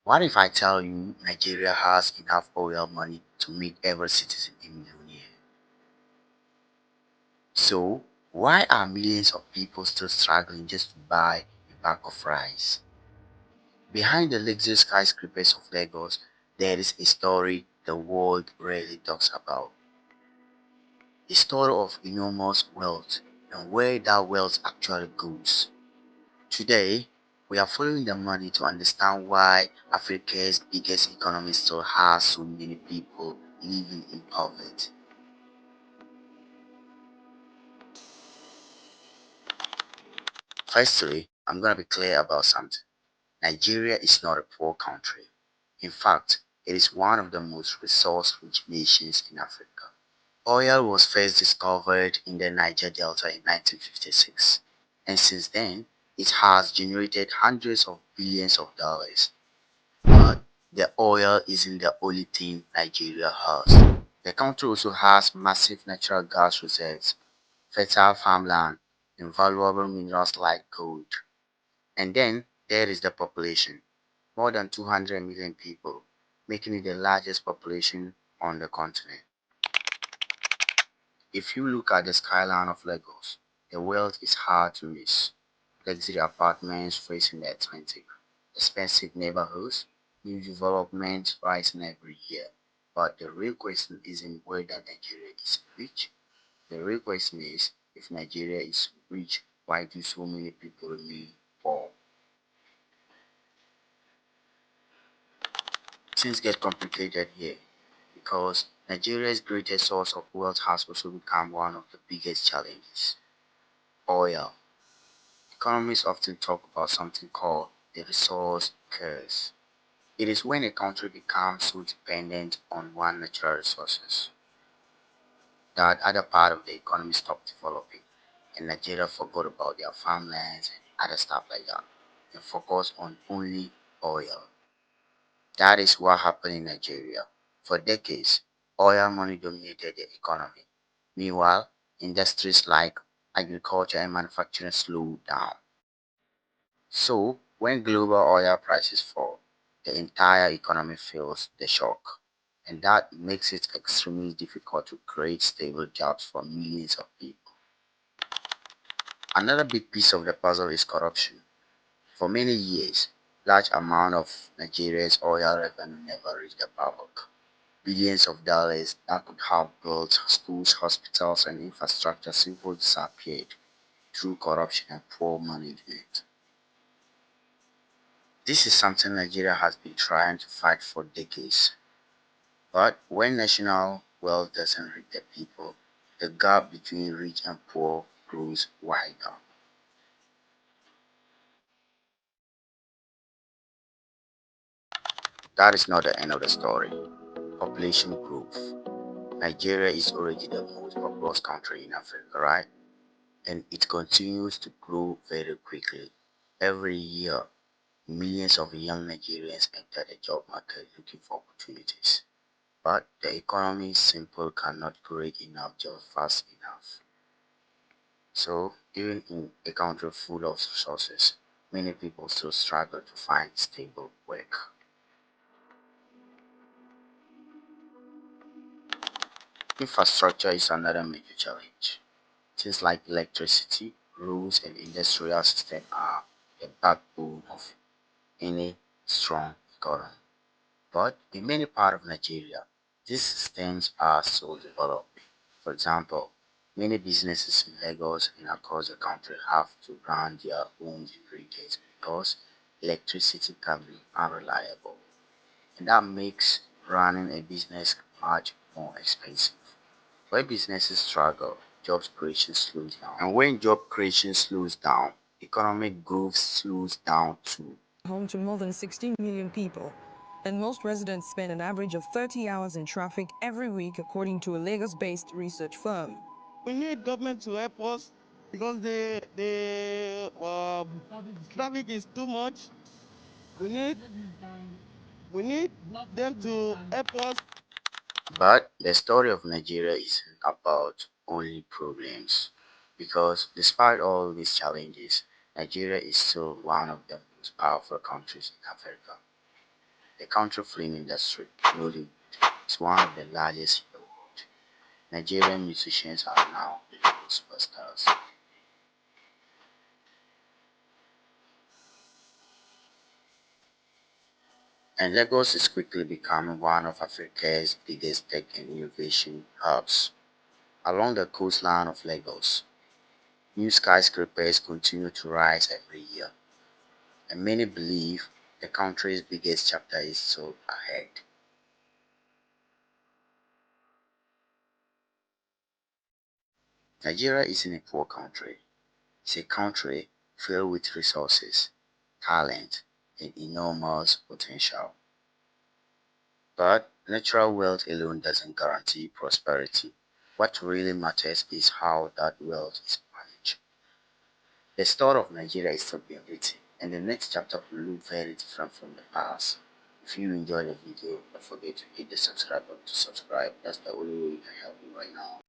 What if I tell you Nigeria has enough oil money to make every citizen a millionaire? So, why are millions of people still struggling just to buy a bag of rice? Behind the luxurious skyscrapers of Lagos, there is a story the world rarely talks about. A story of enormous wealth and where that wealth actually goes. Today, we are following the money to understand why Africa's biggest economy still has so many people living in poverty. Firstly, I'm going to be clear about something. Nigeria is not a poor country. In fact, it is one of the most resource-rich nations in Africa. Oil was first discovered in the Niger Delta in 1956, and since then, it has generated hundreds of billions of dollars. But the oil isn't the only thing Nigeria has. The country also has massive natural gas reserves, fertile farmland, and valuable minerals like gold. And then there is the population, more than 200 million people, making it the largest population on the continent. If you look at the skyline of Lagos, the wealth is hard to miss. Luxury apartments facing the Atlantic, expensive neighborhoods, new developments rising every year. But the real question isn't whether Nigeria is rich. The real question is, if Nigeria is rich, why do so many people remain poor? Things get complicated here because Nigeria's greatest source of wealth has also become one of the biggest challenges: oil. Economists often talk about something called the resource curse. It is when a country becomes so dependent on one natural resources that other part of the economy stop developing, and Nigeria forgot about their farmlands and other stuff like that and focus on only oil. That is what happened in Nigeria. For decades, oil money dominated the economy. Meanwhile, industries like agriculture and manufacturing slowed down. So, when global oil prices fall, the entire economy feels the shock. And that makes it extremely difficult to create stable jobs for millions of people. Another big piece of the puzzle is corruption. For many years, large amount of Nigeria's oil revenue never reached the public. Billions of dollars that could have built schools, hospitals, and infrastructure simply disappeared through corruption and poor management. This is something Nigeria has been trying to fight for decades. But when national wealth doesn't reach the people, the gap between rich and poor grows wider. That is not the end of the story. Population growth. Nigeria is already the most populous country in Africa, right? And it continues to grow very quickly. Every year, millions of young Nigerians enter the job market looking for opportunities. But the economy simply cannot create enough jobs fast enough. So, even in a country full of resources, many people still struggle to find stable work. Infrastructure is another major challenge. Things like electricity, roads, and industrial systems are the backbone of any strong economy. But in many parts of Nigeria, these systems are still developing. For example, many businesses in Lagos and across the country have to run their own generators because electricity can be unreliable, and that makes running a business much more expensive. When businesses struggle, job creation slows down. And when job creation slows down, economic growth slows down too. Home to more than 16 million people, and most residents spend an average of 30 hours in traffic every week, according to a Lagos-based research firm. We need government to help us because the traffic is too much. We need we need them to help us. But the story of Nigeria isn't about only problems, because despite all these challenges, Nigeria is still one of the most powerful countries in Africa. The country film industry, Nollywood, is one of the largest in the world. Nigerian musicians are now superstars. And Lagos is quickly becoming one of Africa's biggest tech and innovation hubs. Along the coastline of Lagos, new skyscrapers continue to rise every year, and many believe the country's biggest chapter is still ahead. Nigeria isn't a poor country, it's a country filled with resources, talent, and enormous potential. But natural wealth alone doesn't guarantee prosperity. What really matters is how that wealth is managed. The story of Nigeria is still being written, and the next chapter will look very different from the past. If you enjoyed the video, don't forget to hit the subscribe button to subscribe. That's the only way you can help me right now.